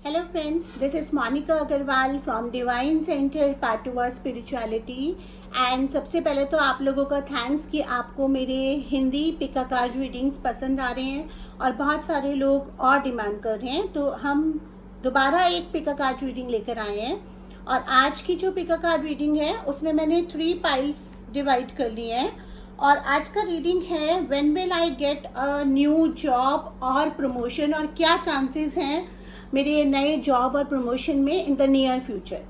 Hello friends, this is Monica Agarwal from Divine Center Patwa Spirituality and सबसे पहले तो आप लोगों का थैंक्स कि आपको मेरे हिंदी पिका कार्ड रीडिंग्स पसंद आ रहे हैं और बहुत सारे लोग और डिमांड कर रहे हैं, तो हम दोबारा एक पिका कार्ड रीडिंग लेकर आए हैं। और आज की जो पिका कार्ड रीडिंग है उसमें मैंने 3 पाइल्स डिवाइड कर लिए हैं और आज का रीडिंग है when will I get a new job और प्रमोशन, और क्या चांसेस हैं मेरे नए जॉब और प्रमोशन में इन द नियर फ्यूचर।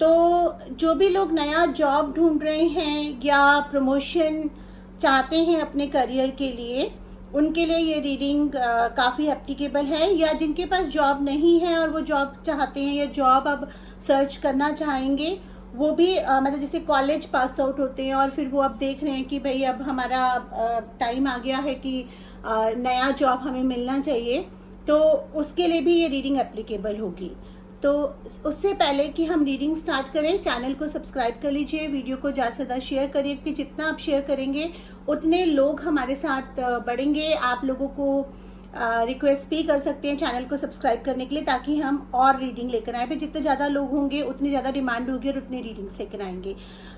तो जो भी लोग नया जॉब ढूंढ रहे हैं या प्रमोशन चाहते हैं अपने करियर के लिए, उनके लिए ये रीडिंग काफ़ी एप्लीकेबल है। या जिनके पास जॉब नहीं है और वो जॉब चाहते हैं या जॉब अब सर्च करना चाहेंगे, वो भी मतलब जैसे कॉलेज पास आउट होते हैं और फिर वो अब देख रहे हैं कि भाई अब हमारा टाइम आ गया है कि नया जॉब हमें मिलना चाहिए, तो उसके लिए भी ये रीडिंग एप्लीकेबल होगी। तो उससे पहले कि हम रीडिंग स्टार्ट करें, चैनल को सब्सक्राइब कर लीजिए, वीडियो को ज़्यादा से ज़्यादा शेयर करिए कि जितना आप शेयर करेंगे उतने लोग हमारे साथ बढ़ेंगे। आप लोगों को रिक्वेस्ट भी कर सकते हैं चैनल को सब्सक्राइब करने के लिए, ताकि हम और रीडिंग लेकर आए। फिर जितने ज़्यादा लोग होंगे उतनी ज़्यादा डिमांड होगी और उतनी रीडिंग्स लेकर आएंगे।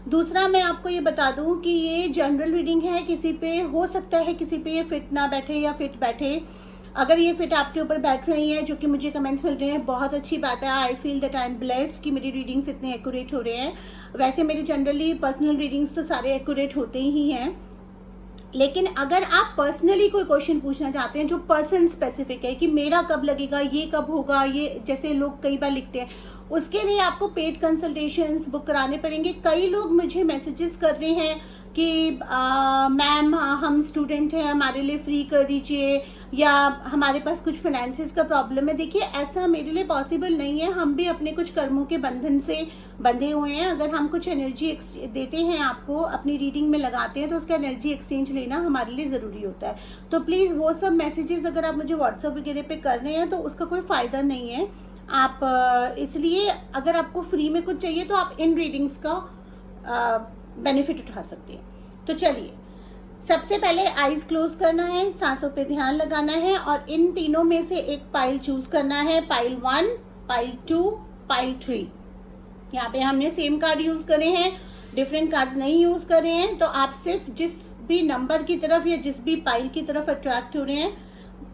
दूसरा, मैं आपको ये बता दूं कि ये जनरल रीडिंग है, किसी पे हो सकता है किसी पे ये फिट ना बैठे या फिट बैठे। अगर ये फिट आपके ऊपर बैठ रही है, जो कि मुझे कमेंट्स मिल रहे हैं, बहुत अच्छी बात है। I feel that I am blessed कि मेरी रीडिंग्स इतने एक्यूरेट हो रहे हैं। वैसे मेरी जनरली पर्सनल रीडिंग्स तो सारे एक्यूरेट होते ही हैं, लेकिन अगर आप पर्सनली कोई क्वेश्चन पूछना चाहते हैं जो पर्सन स्पेसिफिक है कि मेरा कब लगेगा, ये कब होगा, ये जैसे लोग कई बार लिखते हैं, उसके लिए आपको पेड कंसल्टेशंस बुक कराने पड़ेंगे। कई लोग मुझे मैसेजेस कर रहे हैं कि मैम हम स्टूडेंट हैं, हमारे लिए फ्री कर दीजिए, या हमारे पास कुछ फाइनेंसिस का प्रॉब्लम है। देखिए, ऐसा मेरे लिए पॉसिबल नहीं है। हम भी अपने कुछ कर्मों के बंधन से बंधे हुए हैं। अगर हम कुछ एनर्जी देते हैं आपको, अपनी रीडिंग में लगाते हैं, तो उसका एनर्जी एक्सचेंज लेना हमारे लिए ज़रूरी होता है। तो प्लीज़ वो सब मैसेजेस अगर आप मुझे व्हाट्सएप वगैरह पे कर रहे हैं तो उसका कोई फ़ायदा नहीं है। आप इसलिए अगर आपको फ्री में कुछ चाहिए तो आप इन रीडिंग्स का बेनिफिट उठा सकते हैं। तो चलिए, सबसे पहले आईज क्लोज करना है, सांसों पे ध्यान लगाना है और इन तीनों में से एक पाइल चूज करना है। Pile 1, pile 2, pile 3। यहाँ पे हमने सेम कार्ड यूज करे हैं, डिफरेंट कार्ड्स नहीं यूज करे हैं। तो आप सिर्फ जिस भी नंबर की तरफ या जिस भी पाइल की तरफ अट्रैक्ट हो रहे हैं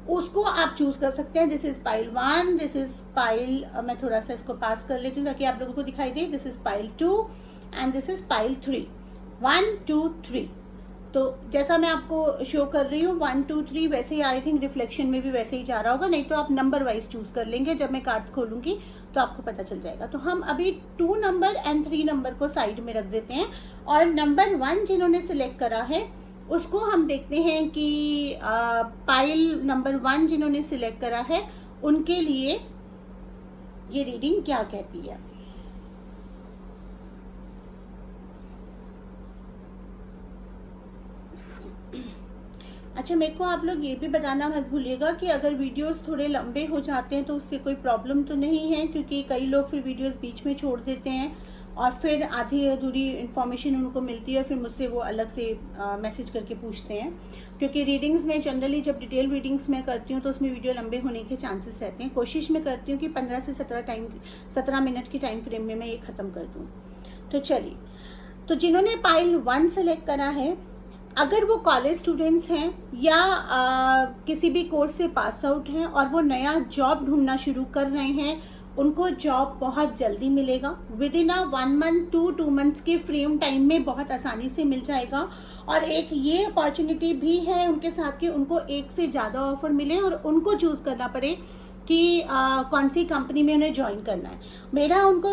उसको आप चूज कर सकते हैं। This is pile 1, this is pile, मैं थोड़ा सा इसको पास कर लेती हूँ ताकि आप लोगों को दिखाई दे। This is pile 2 and this is pile 3। 1, 2, 3। तो जैसा मैं आपको शो कर रही हूँ 1, 2, 3, वैसे ही आई थिंक रिफ्लेक्शन में भी वैसे ही जा रहा होगा, नहीं तो आप नंबर वाइज चूज कर लेंगे। जब मैं कार्ड्स खोलूंगी तो आपको पता चल जाएगा। तो हम अभी 2 नंबर एंड 3 नंबर को साइड में रख देते हैं और नंबर 1 जिन्होंने सिलेक्ट करा है उसको हम देखते हैं कि पाइल नंबर 1 जिन्होंने सिलेक्ट करा है उनके लिए ये रीडिंग क्या कहती है। अच्छा, मेरे को आप लोग ये भी बताना मत भूलिएगा कि अगर वीडियोस थोड़े लंबे हो जाते हैं तो उससे कोई प्रॉब्लम तो नहीं है, क्योंकि कई लोग फिर वीडियोस बीच में छोड़ देते हैं और फिर आधी अधूरी इन्फॉर्मेशन उनको मिलती है, फिर मुझसे वो अलग से मैसेज करके पूछते हैं। क्योंकि रीडिंग्स में जनरली जब डिटेल रीडिंग्स मैं करती हूँ तो उसमें वीडियो लंबे होने के चांसेस रहते हैं। कोशिश मैं करती हूँ कि 15 से 17 मिनट की टाइम फ्रेम में मैं ये ख़त्म कर दूँ। तो चलिए, तो जिन्होंने पाइल 1 सेलेक्ट करा है, अगर वो कॉलेज स्टूडेंट्स हैं या किसी भी कोर्स से पास आउट हैं और वो नया जॉब ढूंढना शुरू कर रहे हैं, उनको जॉब बहुत जल्दी मिलेगा। विद इन 1 मंथ 2 मंथ्स के फ्रेम टाइम में बहुत आसानी से मिल जाएगा। और एक ये अपॉर्चुनिटी भी है उनके साथ कि उनको एक से ज़्यादा ऑफर मिले और उनको चूज़ करना पड़े कि कौन सी कंपनी में उन्हें ज्वाइन करना है। मेरा उनको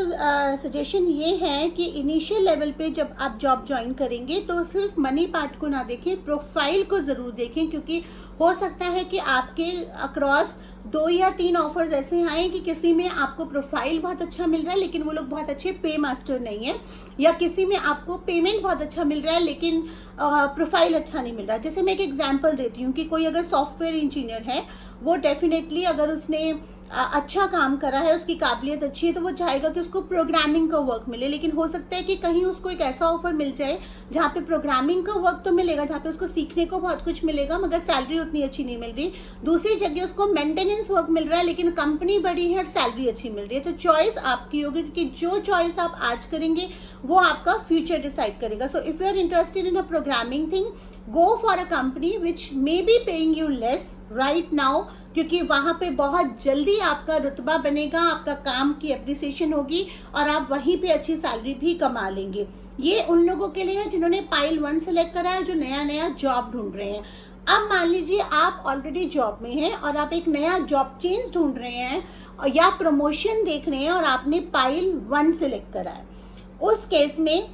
सजेशन ये है कि इनिशियल लेवल पे जब आप जॉब ज्वाइन करेंगे तो सिर्फ मनी पार्ट को ना देखें, प्रोफाइल को ज़रूर देखें, क्योंकि हो सकता है कि आपके अक्रॉस 2 या 3 ऑफर्स ऐसे आए कि किसी में आपको प्रोफाइल बहुत अच्छा मिल रहा है लेकिन वो लोग बहुत अच्छे पे मास्टर नहीं है, या किसी में आपको पेमेंट बहुत अच्छा मिल रहा है लेकिन प्रोफाइल अच्छा नहीं मिल रहा। जैसे मैं एक एग्जांपल देती हूँ कि कोई अगर सॉफ्टवेयर इंजीनियर है, वो डेफिनेटली अगर उसने अच्छा काम करा है, उसकी काबिलियत अच्छी है, तो वो चाहेगा कि उसको प्रोग्रामिंग का वर्क मिले। लेकिन हो सकता है कि कहीं उसको एक ऐसा ऑफर मिल जाए जहाँ पे प्रोग्रामिंग का वर्क तो मिलेगा, जहाँ पे उसको सीखने को बहुत कुछ मिलेगा, मगर सैलरी उतनी अच्छी नहीं मिल रही। दूसरी जगह उसको मेंटेनेंस वर्क मिल रहा है, लेकिन कंपनी बड़ी है और सैलरी अच्छी मिल रही है। तो चॉइस आपकी होगी, क्योंकि जो चॉइस आप आज करेंगे वो आपका फ्यूचर डिसाइड करेगा। So if you are interested in a programming thing, go for a company which may be paying you less right now, क्योंकि वहां पे बहुत जल्दी आपका रुतबा बनेगा, आपका काम की एप्रिसिएशन होगी और आप वहीं पे अच्छी सैलरी भी कमा लेंगे। ये उन लोगों के लिए है जिन्होंने पाइल 1 सेलेक्ट करा है, जो नया नया जॉब ढूंढ रहे हैं। अब मान लीजिए आप ऑलरेडी जॉब में हैं और आप एक नया जॉब चेंज ढूंढ रहे हैं या प्रमोशन देख रहे हैं और आपने पाइल 1 सेलेक्ट करा है। उस केस में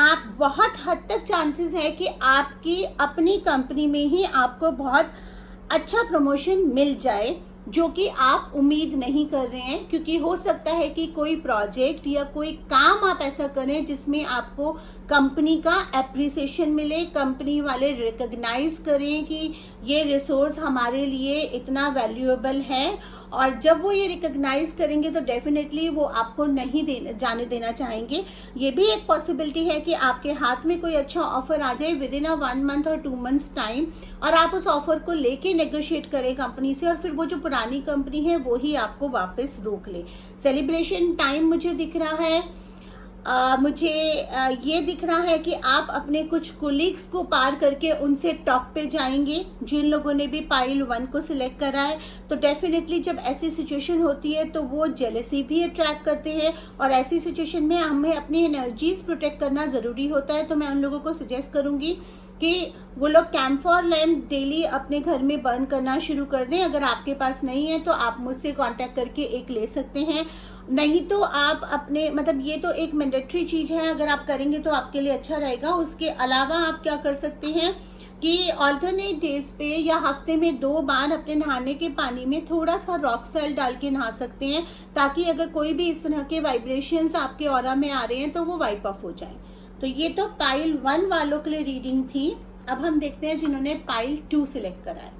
आप बहुत हद तक चांसेस है कि आपकी अपनी कंपनी में ही आपको बहुत अच्छा प्रमोशन मिल जाए, जो कि आप उम्मीद नहीं कर रहे हैं। क्योंकि हो सकता है कि कोई प्रोजेक्ट या कोई काम आप ऐसा करें जिसमें आपको कंपनी का एप्रिसिएशन मिले, कंपनी वाले रिकॉग्नाइज करें कि ये रिसोर्स हमारे लिए इतना वैल्यूएबल है, और जब वो ये रिकॉग्नाइज करेंगे तो डेफिनेटली वो आपको नहीं जाने देना चाहेंगे। ये भी एक पॉसिबिलिटी है कि आपके हाथ में कोई अच्छा ऑफर आ जाए विद इन अ 1 मंथ और 2 मंथ्स टाइम, और आप उस ऑफर को लेके नेगोशिएट करें कंपनी से, और फिर वो जो पुरानी कंपनी है वो ही आपको वापस रोक ले। सेलिब्रेशन टाइम मुझे दिख रहा है। मुझे ये दिख रहा है कि आप अपने कुछ कोलीग्स को पार करके उनसे टॉप पे जाएंगे, जिन लोगों ने भी पाइल 1 को सिलेक्ट करा है। तो डेफिनेटली जब ऐसी सिचुएशन होती है तो वो जेलसी भी अट्रैक्ट करते हैं, और ऐसी सिचुएशन में हमें अपनी एनर्जीज प्रोटेक्ट करना ज़रूरी होता है। तो मैं उन लोगों को सजेस्ट करूँगी कि वो लोग कैम्फर लैम्प डेली अपने घर में बर्न करना शुरू कर दें। अगर आपके पास नहीं है तो आप मुझसे कांटेक्ट करके एक ले सकते हैं, नहीं तो आप अपने मतलब ये तो एक मैंडेटरी चीज़ है, अगर आप करेंगे तो आपके लिए अच्छा रहेगा। उसके अलावा आप क्या कर सकते हैं कि ऑल्टरनेट डेज पे या हफ्ते में 2 बार अपने नहाने के पानी में थोड़ा सा रॉक सॉल्ट डाल के नहा सकते हैं, ताकि अगर कोई भी इस तरह के वाइब्रेशंस आपके ऑरा में आ रहे हैं तो वो वाइप ऑफ हो जाए। तो ये तो पाइल 1 वालों के लिए रीडिंग थी। अब हम देखते हैं जिन्होंने पाइल 2 सिलेक्ट करा है।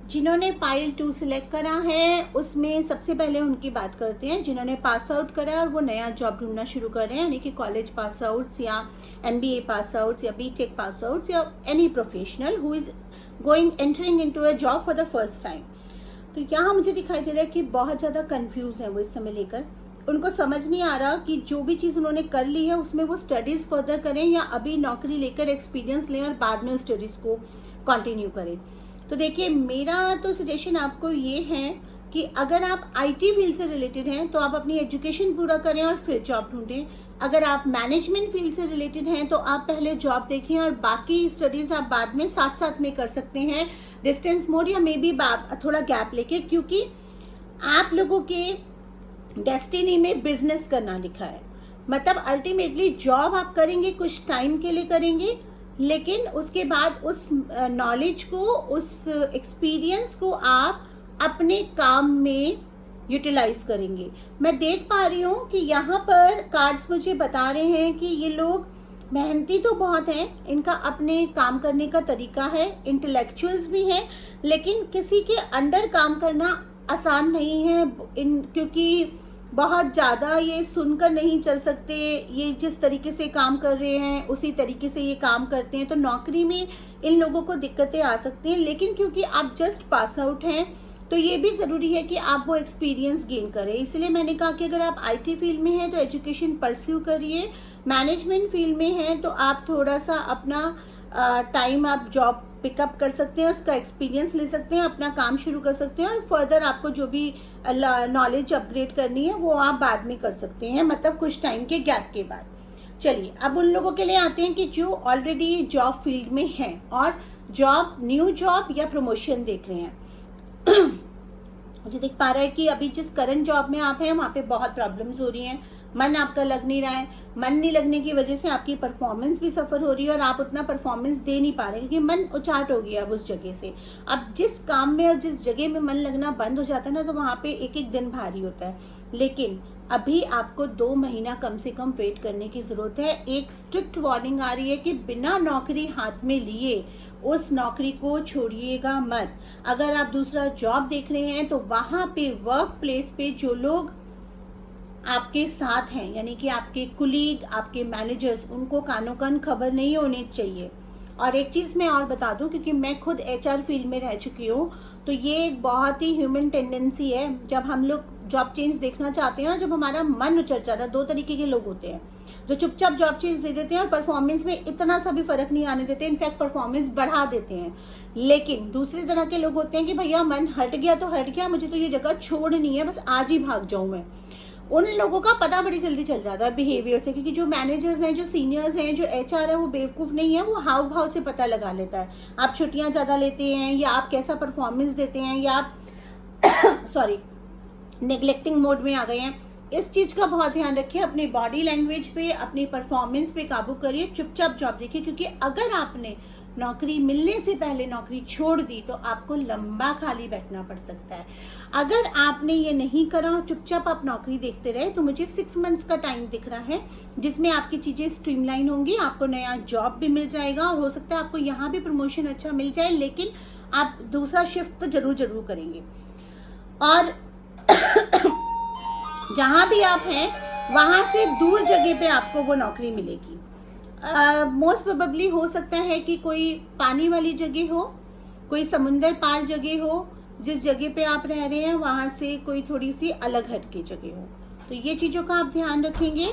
जिन्होंने पाइल 2 सिलेक्ट करा है उसमें सबसे पहले उनकी बात करते हैं जिन्होंने पास आउट करा और वो नया जॉब ढूंढना शुरू कर रहे हैं, यानी कि कॉलेज पास आउट्स या MBA पास आउट्स या BTech पास आउट्स या any professional who is going entering into a job for the first time. तो यहाँ मुझे दिखाई दे रहा है कि बहुत ज़्यादा कंफ्यूज है वो इस समय लेकर। उनको समझ नहीं आ रहा कि जो भी चीज़ उन्होंने कर ली है उसमें वो स्टडीज़ फर्दर करें या अभी नौकरी लेकर एक्सपीरियंस लें और बाद में उस स्टडीज़ को कंटिन्यू करें। तो देखिए, मेरा तो सजेशन आपको ये है कि अगर आप IT फील्ड से रिलेटेड हैं तो आप अपनी एजुकेशन पूरा करें और फिर जॉब ढूंढें। अगर आप मैनेजमेंट फील्ड से रिलेटेड हैं तो आप पहले जॉब देखें और बाकी स्टडीज़ आप बाद में साथ साथ में कर सकते हैं, डिस्टेंस मोड या मे बी थोड़ा गैप लेके, क्योंकि आप लोगों के डेस्टिनी में बिजनेस करना लिखा है। मतलब अल्टीमेटली जॉब आप करेंगे, कुछ टाइम के लिए करेंगे, लेकिन उसके बाद उस नॉलेज को, उस एक्सपीरियंस को आप अपने काम में यूटिलाइज करेंगे। मैं देख पा रही हूँ कि यहाँ पर कार्ड्स मुझे बता रहे हैं कि ये लोग मेहनती तो बहुत हैं, इनका अपने काम करने का तरीका है, इंटेलेक्चुअल्स भी हैं, लेकिन किसी के अंडर काम करना आसान नहीं है क्योंकि बहुत ज़्यादा ये सुनकर नहीं चल सकते। ये जिस तरीके से काम कर रहे हैं उसी तरीके से ये काम करते हैं, तो नौकरी में इन लोगों को दिक्कतें आ सकती हैं। लेकिन क्योंकि आप जस्ट पास आउट हैं तो ये भी ज़रूरी है कि आप वो एक्सपीरियंस गेन करें। इसलिए मैंने कहा कि अगर आप IT फील्ड में हैं तो एजुकेशन परस्यू करिए, मैनेजमेंट फील्ड में हैं तो आप थोड़ा सा अपना टाइम आप जॉब पिकअप कर सकते हैं, उसका एक्सपीरियंस ले सकते हैं, अपना काम शुरू कर सकते हैं, और फर्दर आपको जो भी नॉलेज अपग्रेड करनी है वो आप बाद में कर सकते हैं, मतलब कुछ टाइम के गैप के बाद। चलिए, अब उन लोगों के लिए आते हैं कि जो ऑलरेडी जॉब फील्ड में हैं और जॉब, न्यू जॉब या प्रमोशन देख रहे हैं। मुझे दिख पा रहा है कि अभी जिस करंट जॉब में आप हैं वहाँ पे बहुत प्रॉब्लम्स हो रही हैं, मन आपका लग नहीं रहा है, मन नहीं लगने की वजह से आपकी परफॉर्मेंस भी सफ़र हो रही है और आप उतना परफॉर्मेंस दे नहीं पा रहे क्योंकि मन उचाट हो गया अब उस जगह से। अब जिस काम में और जिस जगह में मन लगना बंद हो जाता है ना, तो वहाँ पे एक एक दिन भारी होता है। लेकिन अभी आपको 2 महीना कम से कम वेट करने की ज़रूरत है। एक स्ट्रिक्ट वार्निंग आ रही है कि बिना नौकरी हाथ में लिए उस नौकरी को छोड़िएगा मत। अगर आप दूसरा जॉब देख रहे हैं तो वहाँ पे वर्क प्लेस पे जो लोग आपके साथ हैं, यानी कि आपके कुलीग, आपके मैनेजर्स, उनको कानो कान खबर नहीं होनी चाहिए। और एक चीज़ मैं और बता दूं, क्योंकि मैं खुद HR फील्ड में रह चुकी हूँ, तो ये एक बहुत ही ह्यूमन टेंडेंसी है। जब हम लोग जॉब चेंज देखना चाहते हैं ना, जब हमारा मन उचट जाता है, 2 तरीके के लोग होते हैं जो चुपचाप जॉब चेंज दे देते हैं और परफॉर्मेंस में इतना सा भी फर्क नहीं आने देते, इनफैक्ट परफॉर्मेंस बढ़ा देते हैं। लेकिन दूसरी तरह के लोग होते हैं कि भैया मन हट गया तो हट गया, मुझे तो ये जगह छोड़नी है, बस आज ही भाग जाऊं मैं। उन लोगों का पता बड़ी जल्दी चल जाता है बिहेवियर से, क्योंकि जो मैनेजर्स हैं, जो सीनियर्स हैं, जो HR है, वो बेवकूफ़ नहीं है, वो हाव भाव से पता लगा लेता है। आप छुट्टियां ज़्यादा लेते हैं या आप कैसा परफॉर्मेंस देते हैं या आप सॉरी नेग्लेक्टिंग मोड में आ गए हैं। इस चीज़ का बहुत ध्यान रखिए, अपनी बॉडी लैंग्वेज पे, अपनी परफॉर्मेंस पे काबू करिए, चुपचाप जॉब देखिए, क्योंकि अगर आपने नौकरी मिलने से पहले नौकरी छोड़ दी तो आपको लंबा खाली बैठना पड़ सकता है। अगर आपने ये नहीं करा, चुपचाप आप नौकरी देखते रहे, तो मुझे 6 मंथ्स का टाइम दिख रहा है जिसमें आपकी चीज़ें स्ट्रीमलाइन होंगी, आपको नया जॉब भी मिल जाएगा और हो सकता है आपको यहाँ भी प्रमोशन अच्छा मिल जाए, लेकिन आप दूसरा शिफ्ट तो जरूर करेंगे। और जहाँ भी आप हैं वहाँ से दूर जगह पे आपको वो नौकरी मिलेगी। मोस्ट प्रोबेबली हो सकता है कि कोई पानी वाली जगह हो, कोई समुंदर पार जगह हो, जिस जगह पे आप रह रहे हैं वहाँ से कोई थोड़ी सी अलग हटके जगह हो। तो ये चीज़ों का आप ध्यान रखेंगे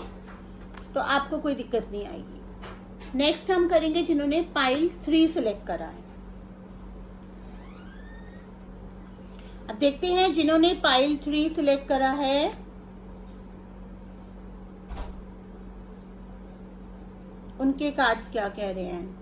तो आपको कोई दिक्कत नहीं आएगी। नेक्स्ट हम करेंगे जिन्होंने पाइल 3 सिलेक्ट करा है। अब देखते हैं जिन्होंने पाइल 3 सिलेक्ट करा है उनके कार्ड्स क्या कह रहे हैं।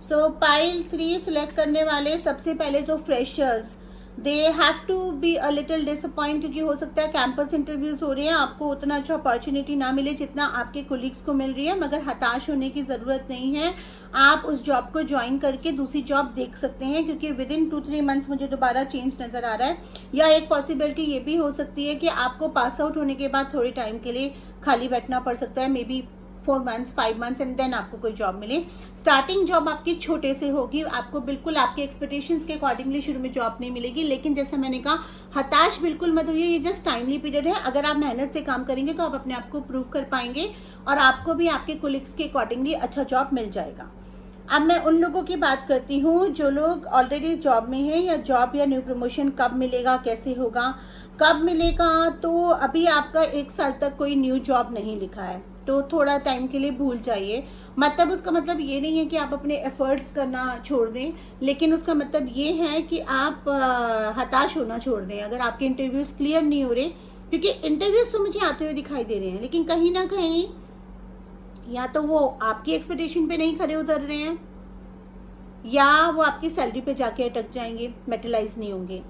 सो पाइल 3 सिलेक्ट करने वाले सबसे पहले तो freshers, they have to be a little disappoint, क्योंकि हो सकता है कैंपस इंटरव्यूज हो रहे हैं, आपको उतना अच्छा अपॉर्चुनिटी ना मिले जितना आपके कोलीग्स को मिल रही है, मगर हताश होने की ज़रूरत नहीं है। आप उस जॉब को ज्वाइन करके दूसरी जॉब देख सकते हैं, क्योंकि विद इन 2-3 मंथ्स मुझे दोबारा चेंज नज़र आ रहा है। या एक पॉसिबिलिटी ये भी हो सकती है कि आपको पास आउट होने के बाद थोड़े टाइम के लिए खाली बैठना पड़ सकता है, maybe 4 months 5 months, and then आपको कोई जॉब मिले। स्टार्टिंग जॉब आपकी छोटे से होगी, आपको बिल्कुल आपके एक्सपेक्टेशंस के अकॉर्डिंगली शुरू में जॉब नहीं मिलेगी, लेकिन जैसे मैंने कहा हताश बिल्कुल मत होइए, ये जस्ट टाइमली पीरियड है। अगर आप मेहनत से काम करेंगे तो आप अपने आप को प्रूव कर पाएंगे और आपको भी आपके कोलिग्स के अकॉर्डिंगली अच्छा जॉब मिल जाएगा। अब मैं उन लोगों की बात करती हूँ जो लोग ऑलरेडी जॉब में हैं, या जॉब या न्यू प्रमोशन कब मिलेगा, कैसे होगा, कब मिलेगा। तो अभी आपका 1 साल तक कोई न्यू जॉब नहीं लिखा है, तो थोड़ा टाइम के लिए भूल जाइए। मतलब उसका मतलब ये नहीं है कि आप अपने एफर्ट्स करना छोड़ दें, लेकिन उसका मतलब ये है कि आप हताश होना छोड़ दें अगर आपके इंटरव्यूज़ क्लियर नहीं हो रहे, क्योंकि इंटरव्यूज़ तो मुझे आते हुए दिखाई दे रहे हैं, लेकिन कहीं ना कहीं या तो वो आपकी एक्सपेक्टेशन पे नहीं खरे उतर रहे हैं, या वो आपकी सैलरी पे जाके अटक जाएंगे, मेटलाइज नहीं होंगे।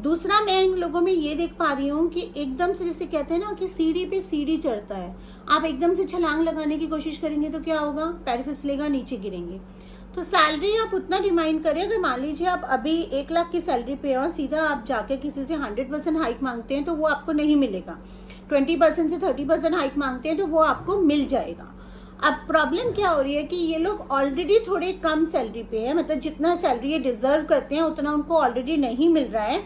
दूसरा, मैं इन लोगों में ये देख पा रही हूँ कि एकदम से, जैसे कहते हैं ना कि सीढ़ी पे सीढ़ी चढ़ता है, आप एकदम से छलांग लगाने की कोशिश करेंगे तो क्या होगा, पैर फिसलेगा, नीचे गिरेंगे। तो सैलरी आप उतना डिमांड करें, अगर मान लीजिए आप अभी 1 लाख की सैलरी पे हो, सीधा आप जाके किसी से 100% हाइक मांगते हैं तो वो आपको नहीं मिलेगा। 20% से 30% हाइक मांगते हैं तो वो आपको मिल जाएगा। अब प्रॉब्लम क्या हो रही है कि ये लोग ऑलरेडी थोड़े कम सैलरी पे है, मतलब जितना सैलरी ये डिजर्व करते हैं उतना उनको ऑलरेडी नहीं मिल रहा है,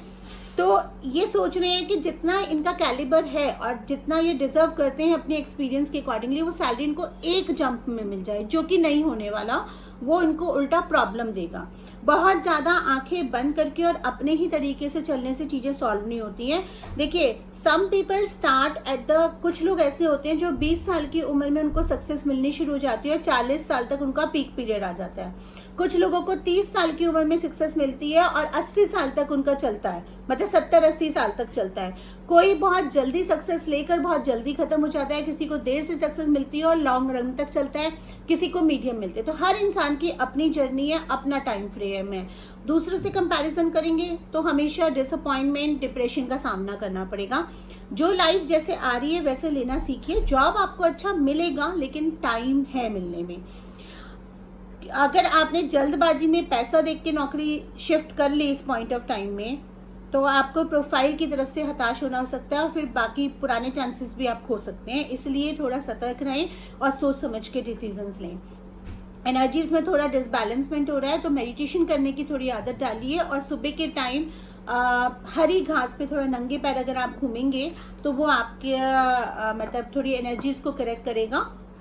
तो ये सोच रहे हैं कि जितना इनका कैलिबर है और जितना ये डिजर्व करते हैं अपने एक्सपीरियंस के अकॉर्डिंगली, वो सैलरी इनको एक जंप में मिल जाए, जो कि नहीं होने वाला। वो इनको उल्टा प्रॉब्लम देगा। बहुत ज़्यादा आंखें बंद करके और अपने ही तरीके से चलने से चीज़ें सॉल्व नहीं होती हैं। देखिए, some people start at the, कुछ लोग ऐसे होते हैं जो 20 साल की उम्र में उनको सक्सेस मिलनी शुरू हो जाती है, 40 साल तक उनका पीक पीरियड आ जाता है। कुछ लोगों को 30 साल की उम्र में सक्सेस मिलती है और 80 साल तक उनका चलता है, मतलब 70-80 साल तक चलता है। कोई बहुत जल्दी सक्सेस लेकर बहुत जल्दी खत्म हो जाता है, किसी को देर से सक्सेस मिलती है और लॉन्ग रन तक चलता है, किसी को मीडियम मिलते हैं। तो हर इंसान की अपनी जर्नी है, अपना टाइम फ्रेम है। दूसरों से कंपैरिजन करेंगे तो हमेशा डिसअपॉइंटमेंट, डिप्रेशन का सामना करना पड़ेगा। जो लाइफ जैसे आ रही है वैसे लेना सीखिए। जॉब आपको अच्छा मिलेगा, लेकिन टाइम है मिलने में। अगर आपने जल्दबाजी में पैसा देख के नौकरी शिफ्ट कर ली इस पॉइंट ऑफ टाइम में, तो आपको प्रोफाइल की तरफ से हताश होना हो सकता है और फिर बाकी पुराने चांसेस भी आप खो सकते हैं। इसलिए थोड़ा सतर्क रहें और सोच समझ के डिसीजंस लें। एनर्जीज में थोड़ा डिसबैलेंसमेंट हो रहा है, तो मेडिटेशन करने की थोड़ी आदत डालिए और सुबह के टाइम हरी घास पे थोड़ा नंगे पैर अगर आप घूमेंगे तो वो आपके मतलब थोड़ी एनर्जीज को करेक्ट करेगा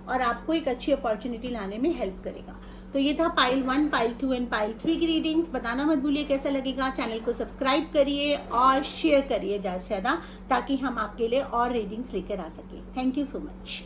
और आपको एक अच्छी अपॉर्चुनिटी लाने में हेल्प करेगा। तो ये था पाइल 1, पाइल 2 एंड पाइल 3 की रीडिंग्स। बताना मत भूलिए कैसा लगेगा। चैनल को सब्सक्राइब करिए और शेयर करिए ज़्यादा से ज़्यादा, ताकि हम आपके लिए और रीडिंग्स लेकर आ सकें। Thank you so much.